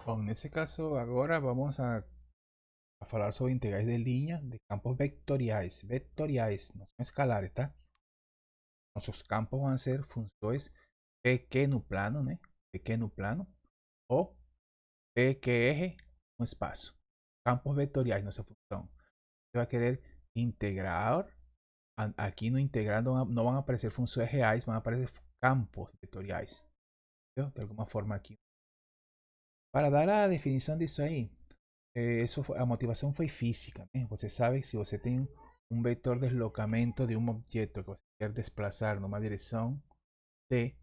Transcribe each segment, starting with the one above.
Bom, nesse caso, agora vamos a falar sobre integrais de linha de campos vectoriais. Vectoriais, não são escalares, tá? Nossos campos vão ser funções pequeno plano, né? Pequeno plano ou PQR um espaço. Campos vetoriais, nossa função. Você vai querer integrar. Aqui no integrar não vão aparecer funções reais, vão aparecer campos vetoriais. Entendeu? De alguma forma aqui. Para dar a definição disso aí, a motivação foi física, né? Você sabe que se você tem um vetor de deslocamento de um objeto que você quer desplazar numa direção T,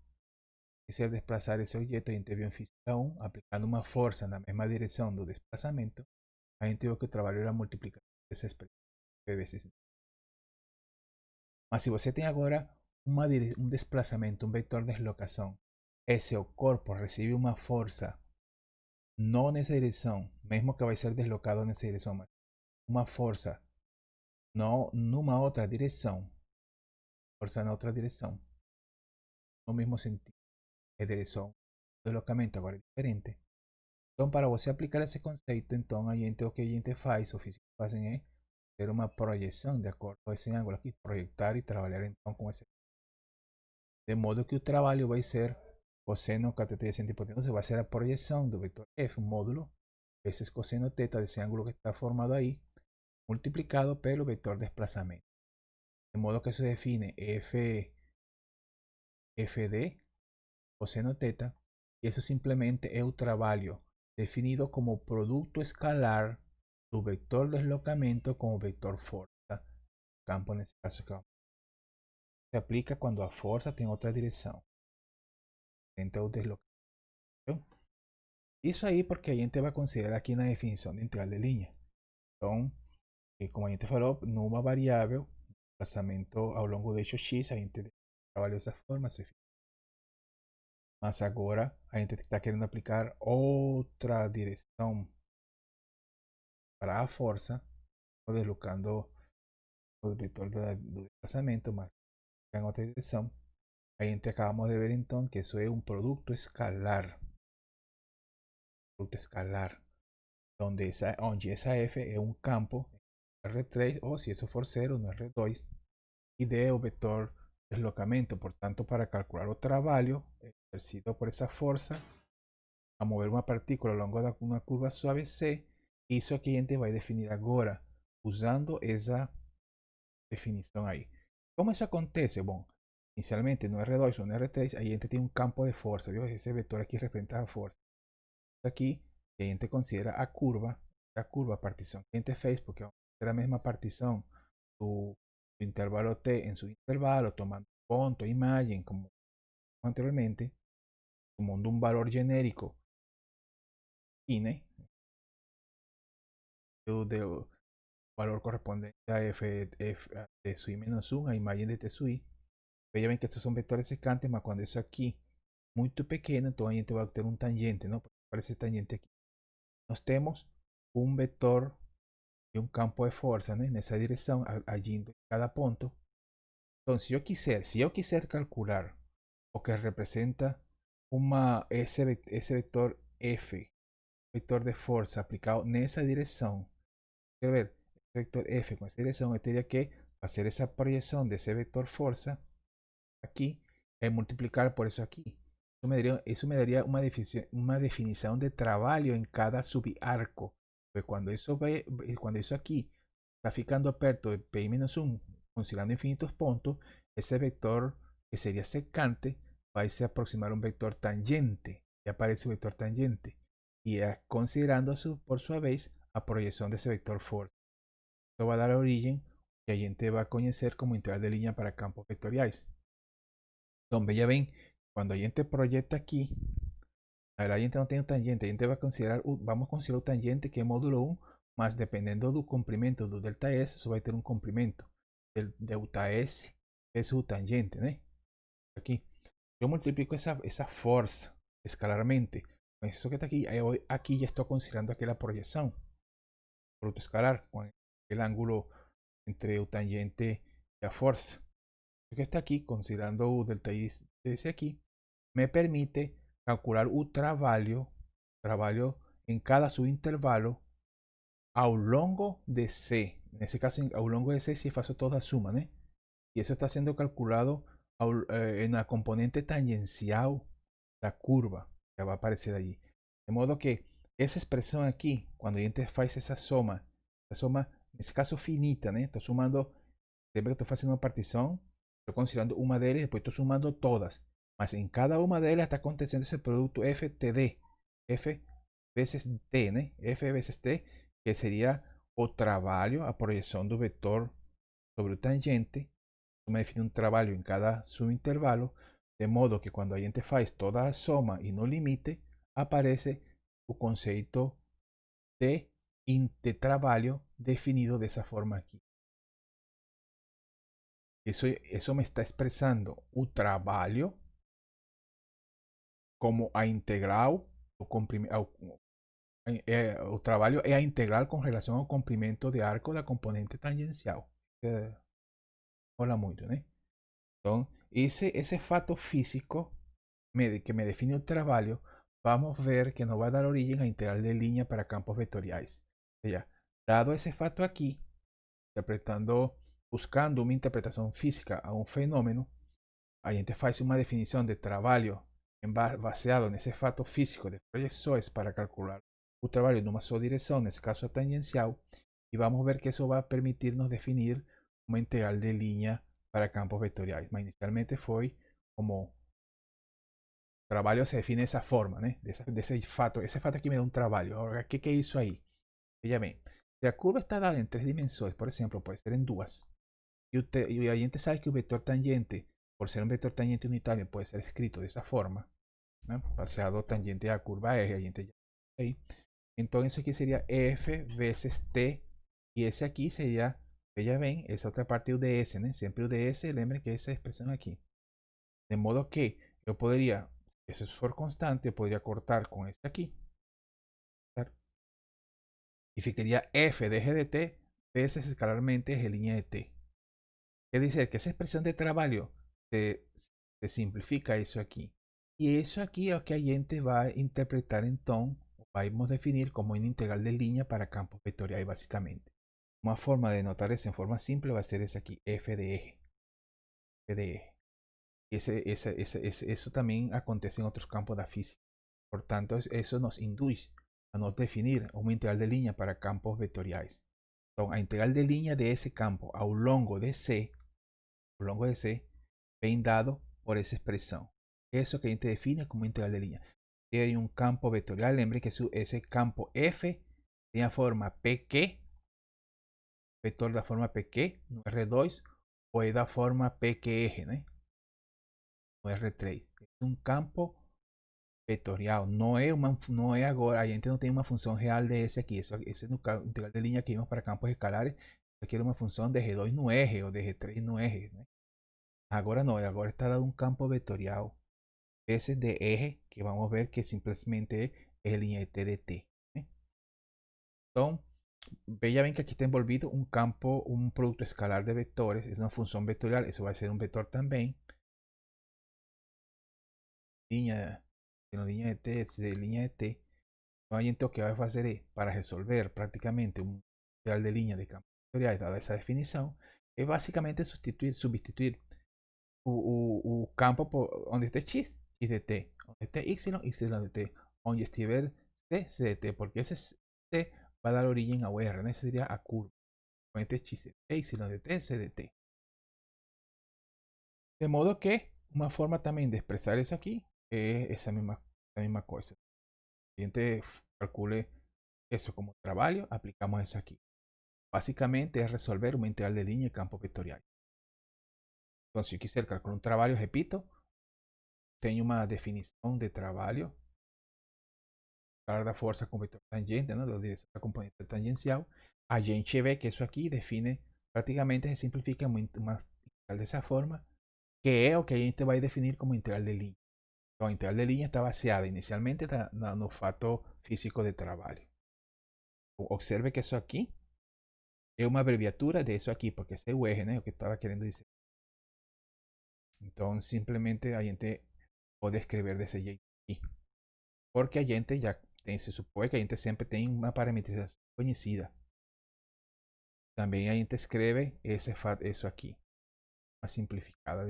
quiser desplazar esse objeto, a gente viu em física 1, aplicando uma força na mesma direção do desplazamento, a gente viu que o trabalho era multiplicado essa expressão vezes. Mas se você tem agora um desplazamento, um vetor de deslocação, esse o corpo recebe uma força não nessa direção, mesmo que vai ser deslocado nessa direção, mas uma força não numa outra direção, força na outra direção, no mesmo sentido, é direção do deslocamento agora é diferente. Então, para você aplicar esse conceito, então o que a gente faz, o físico fazem é ter uma projeção de acordo com esse ângulo aqui, projetar e trabalhar então com esse. De modo que o trabalho vai ser cosseno cateto de hipotenusa, vai ser a projeção do vetor f, um módulo, vezes cosseno teta desse ângulo que está formado aí, multiplicado pelo vetor desplazamento. De modo que se define fd cosseno teta, e isso simplesmente é o trabalho definido como produto escalar do vetor deslocamento com o vetor força, campo nesse caso que se aplica quando a força tem outra direção, então o deslocamento. Isso aí porque a gente vai considerar aqui na definição de integral de linha. Então, como a gente falou, numa variável, desplazamento ao longo do eixo x, a gente trabalha dessa forma, mas agora a gente está querendo aplicar outra direção para a força, deslocando o vetor do desplazamento, mas em outra direção. A gente acabamos de ver então que isso é um produto escalar. Produto escalar. Onde essa F é um campo R3, ou se isso for 0, no R2, e D é o vetor deslocamento. Portanto, para calcular o trabalho exercido por essa força a mover uma partícula ao longo de uma curva suave C, isso aqui a gente vai definir agora, usando essa definição aí. Como isso acontece? Bom, inicialmente no R2 ou no R3, aí a gente tem um campo de força, viu? Esse vetor aqui representa a força. Aqui, a gente considera a curva, a partição que a gente fez, porque vamos fazer a mesma partição do intervalo T em seu intervalo, tomando ponto, imagem, como anteriormente, tomando um valor genérico aqui, né? O valor correspondente a f de sui menos 1, a imagem de t sui. Veja bem que estos são vetores secantes, mas quando isso aqui muito pequeno, então a gente vai ter um tangente, não? Porque aparece tangente aqui. Nós temos um vetor de um campo de força, né? Nessa direção, agindo em cada ponto. Então, se eu quiser calcular o que representa esse vetor F, vetor de força aplicado nessa direção, quero ver, esse vetor F com essa direção, eu teria que fazer essa projeção desse vetor força aqui e multiplicar por isso aqui. Isso me daria uma definição de trabalho em cada subarco. Porque quando isso aqui está ficando perto de pi-1, considerando infinitos pontos, esse vetor que seria secante vai se aproximar a un vector tangente. Y aparece o vector tangente. Y considerando por su vez a proyección de ese vector force. Esto va a dar origen que a gente va a conocer como integral de línea para campos vectoriales. Entonces ya ven, cuando a gente proyecta aquí, a verdad a gente no tem um tangente, a gente vai considerar, vamos considerar o tangente que é módulo 1, mas dependendo do comprimento do delta S, isso vai ter um comprimento del delta S, que é o tangente, né? Aqui. Eu multiplico essa força escalarmente com isso que está aqui. Aqui já estou considerando aquela projeção, produto escalar, com aquele ângulo entre o tangente e a força. Isso que está aqui, considerando o delta desse aqui, me permite calcular o trabalho em cada subintervalo ao longo de C. Nesse caso, ao longo de C, se faço toda a suma, né? E isso está sendo calculado na componente tangencial da curva, que vai aparecer aí. De modo que essa expressão aqui, quando a gente faz essa soma, nesse caso finita, né? Estou somando, lembra que estou fazendo uma partição, estou considerando uma delas e depois estou somando todas. Mas em cada uma delas está acontecendo esse produto FTD, F vezes T, né? F vezes T, que seria o trabalho, a projeção do vetor sobre o tangente. Me define um trabalho em cada subintervalo, de modo que quando a gente faz toda a soma e no limite, aparece o conceito de trabalho definido dessa forma aqui. Isso me está expressando o trabalho como a integral, o trabalho é a integral com relação ao comprimento de arco da componente tangencial. Rola muito, né? Então, esse fato físico que me define o trabalho, vamos ver que nos vai dar origem a integral de linha para campos vetoriais. Ou seja, dado esse fato aqui, buscando uma interpretação física a um fenômeno, a gente faz uma definição de trabalho baseado nesse fato físico de projeções para calcular o trabalho numa só direção, nesse caso a tangencial, e vamos ver que isso vai permitir-nos definir uma integral de linha para campos vetoriais. Mas inicialmente foi como trabalho se define dessa forma, né? Desse fato. Esse fato aqui me dá um trabalho. Agora, o que é isso aí? Veja bem, se a curva está dada em 3 dimensões, por exemplo, pode ser em 2, e a gente sabe que o vetor tangente, por ser um vetor tangente unitário, pode ser escrito dessa forma, né? Baseado tangente a curva R, a gente já aí. Então, isso aqui seria F vezes T, e esse aqui seria, veja bem, essa outra parte é o ds, né? Sempre o ds, lembrem que essa expressão aqui. De modo que eu poderia, se isso for constante, eu poderia cortar com este aqui, certo? E ficaria f de g de t vezes escalarmente g' de t. Quer dizer que essa expressão de trabalho se simplifica isso aqui. E isso aqui é o que a gente vai interpretar então, vamos definir como uma integral de linha para campos vetoriais basicamente. Uma forma de notar isso em forma simple vai ser essa aqui, f de eje. F de eje. Isso também acontece em outros campos da física. Portanto, isso nos induz a nos definir uma integral de linha para campos vetoriais. Então, a integral de linha de esse campo ao longo de C, vem dado por essa expressão. Eso que a gente define como integral de linha. Si hay un campo vectorial, lembre que ese campo F tiene forma PQ, vector da forma PQ, no R2, ou é da forma PQR, né? No R3. É um campo vetorial. Não é agora, a gente não tem uma função real de esse aqui. Esse no integral de linha que vimos para campos escalares. Isso aqui era uma função de G2 no eje ou de G3 no eje, né? Agora não, agora está dado um campo vetorial. Ese de eje, que vamos a ver que simplesmente es línea t de t. Entonces, vean bien que aquí está envolvido un campo, un producto escalar de vectores, es una función vectorial, eso va a ser un vector también. Línea, línea de t, de línea de t. Entonces, lo que va a hacer para resolver prácticamente un integral de línea de campo vectorial dada esa definición, es básicamente substituir o campo por donde esté x de t, donde esté y de t, donde estiver c de t, porque ese c va a dar origen a OR, ¿no? Ese sería a curva. Donde esté x de t, y de t, c de t. De modo que una forma también de expresar eso aquí es esa misma cosa. Si gente calcule eso como trabajo, aplicamos eso aquí. Básicamente es resolver una integral de línea y campo vectorial. Entonces, si yo quisiera calcular un trabajo, repito, tenho uma definição de trabalho para da força com vetor tangente, né, da direção da componente tangencial. A gente vê que isso aqui define, praticamente se simplifica muito uma integral dessa forma, que é o que a gente vai definir como integral de linha. Então, a integral de linha está baseada inicialmente no fato físico de trabalho. Observe que isso aqui é uma abreviatura de isso aqui, porque esse é o eje, né, o que estava querendo dizer. Então, simplesmente a gente pode escrever desse jeito aqui. Porque a gente ya se supone que a gente sempre tem uma parametrização conhecida. Também a gente escreve isso aqui, uma simplificada.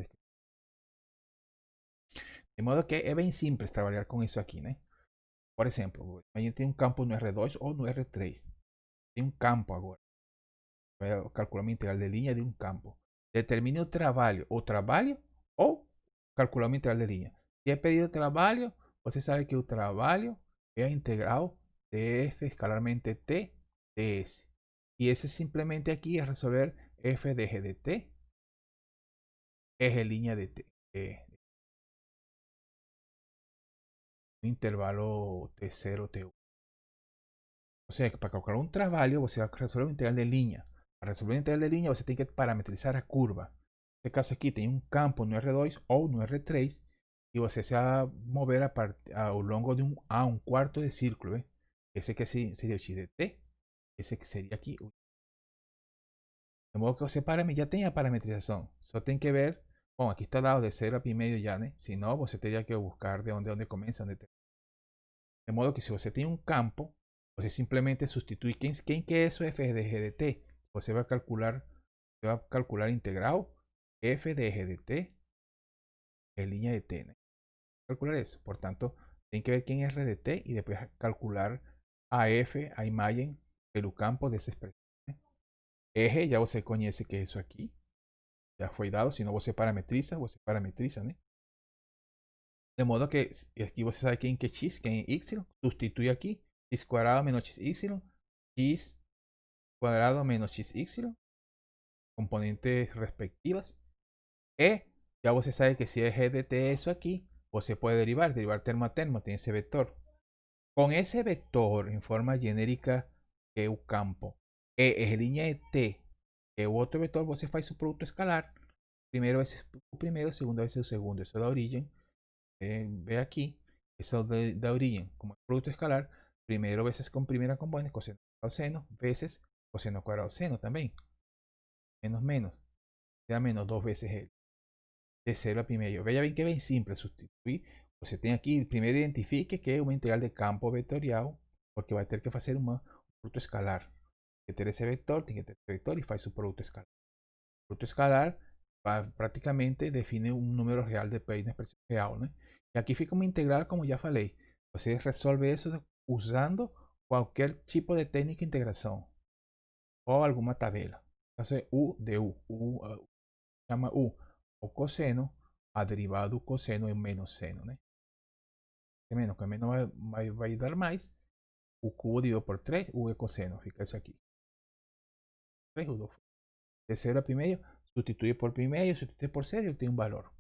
De modo que é bem simples trabalhar com isso aqui, né? Por exemplo, a gente tem um campo no R2 ou no R3. Tem um campo agora. Vai calcular uma integral de linha de um campo. Determine o trabalho ou calcular uma integral de linha. Se é pedido trabalho, você sabe que o trabalho é a integral de f escalarmente t ds. Y ese simplemente aquí es resolver f de g de t, eje línea de t, intervalo t0, t1. O sea que para calcular un trabalho, você vai resolver uma integral de linha. Para resolver uma integral de linha, você tem que parametrizar a curva. Nesse caso aqui, tem um campo no R2 ou no R3 e você se vai mover ao longo de um quarto de círculo. ¿Ve? Esse que seria o x de t, esse que seria aqui. De modo que você já tem a parametrização. Só tem que ver. Bom, aqui está dado de 0 a pi medio já, né? Se não, você teria que buscar de onde começa. De modo que se você tem um campo, você simplesmente substitui quem que é isso f de g de t. Você vai calcular integral f de g de t en línea de t, né? Calcular isso. Portanto, tem que ver quem é r de t e depois calcular a f, a imagem pelo campo dessa expressão. Né? Eje, já você conhece que é isso aqui. Já foi dado, se não você parametriza, né? De modo que aqui você sabe quem que é x, quem é y, substitui aqui, x cuadrado menos xy, x cuadrado menos xy, componentes respectivas, e já você sabe que se é g de t isso aqui, você pode derivar termo a termo, tem esse vetor. Com esse vetor em forma genérica que é o campo, e é linha de t, que é o outro vetor, você faz o produto escalar. Primeiro vai ser o primeiro, segundo vai ser o segundo. Isso da origem. Ve aquí, eso da origem como producto escalar, primero veces con primera componente, coseno cuadrado seno, veces coseno cuadrado seno también. Menos, da menos dos veces el de 0 a pi medio. Veja bem que é bem simples sustituir. Você tem aqui, primeiro identifique que é uma integral de campo vetorial, porque vai ter que fazer um produto escalar. Tem que ter esse vetor, tem que ter esse vetor e faz o produto escalar. O produto escalar praticamente define um número real de P, uma expressão real, né? E aqui fica uma integral, como já falei. Você resolve isso usando qualquer tipo de técnica de integração ou alguma tabela. Então, é u de u chama u o cosseno, a derivada do cosseno é menos seno, né? Esse menos, que menos vai dar mais. O cubo dividido por 3, u é cosseno, fica isso aqui. 3 u 2. De 0 a pi medio, sustituir por pi medio, sustituir por 0 y obtiene un valor.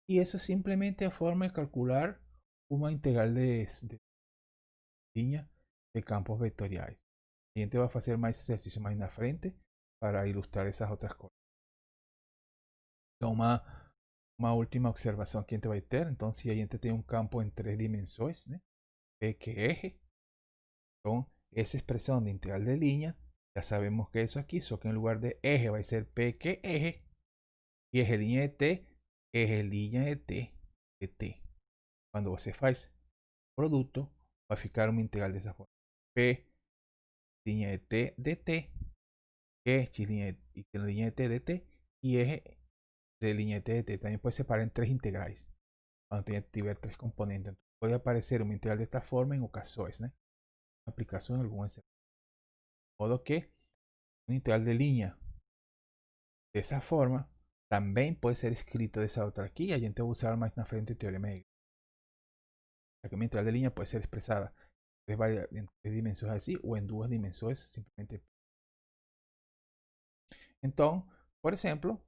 Y eso es simplemente a forma de calcular una integral de línea de campos vectoriales. Y gente va a hacer más ejercicio más en la frente para ilustrar esas otras cosas. Então, uma última observação que a gente vai ter. Então, se a gente tem um campo em 3 dimensões, né? P que é eje. Então, essa expressão de integral de linha, já sabemos que é isso aqui, só que em lugar de eje vai ser P que é eje. E eje linha de t, eje linha de t. Quando você faz produto, vai ficar uma integral dessa forma. P linha de t dt, que x linha de t dt, e eje de linha de t dt. Também pode separar em 3 integrais. Quando tiver 3 componentes. Então, pode aparecer uma integral desta forma em ocasiões, né? Aplicação em algumas. De modo que uma integral de linha dessa forma também pode ser escrito dessa outra aqui. A gente vai usar mais na frente o teorema de que uma integral de linha pode ser expressada en 3 dimensões assim ou em 2 dimensões simplesmente. Então, por exemplo,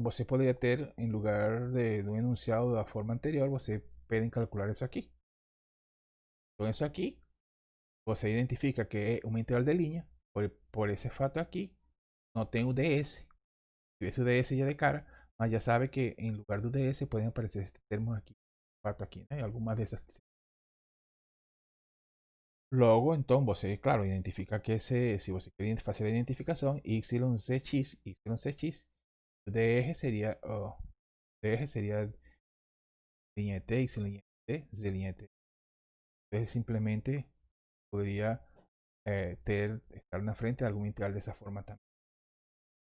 você poderia ter, em lugar de um enunciado da forma anterior, você pode calcular isso aqui. Então, isso aqui, você identifica que é uma integral de linha, por esse fato aqui, não tem o ds. Se tivesse o ds já de cara, mas já sabe que em lugar do ds podem aparecer estes termos aqui, fato aqui, né? Algumas dessas. Logo, então, você, claro, identifica que se você quer fazer a identificação, yzx, o dr seria, linha de t, y linha de t, z linha de t. Entonces, simplemente poderia estar na frente de algum integral dessa forma também.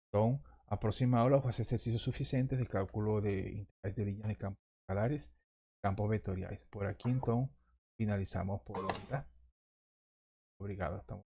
Então, aproximado os exercícios suficientes de cálculo de integrales de líneas de campos escalares, campos vetoriais. Por aqui, então, finalizamos por hoje, tá? Obrigado, hasta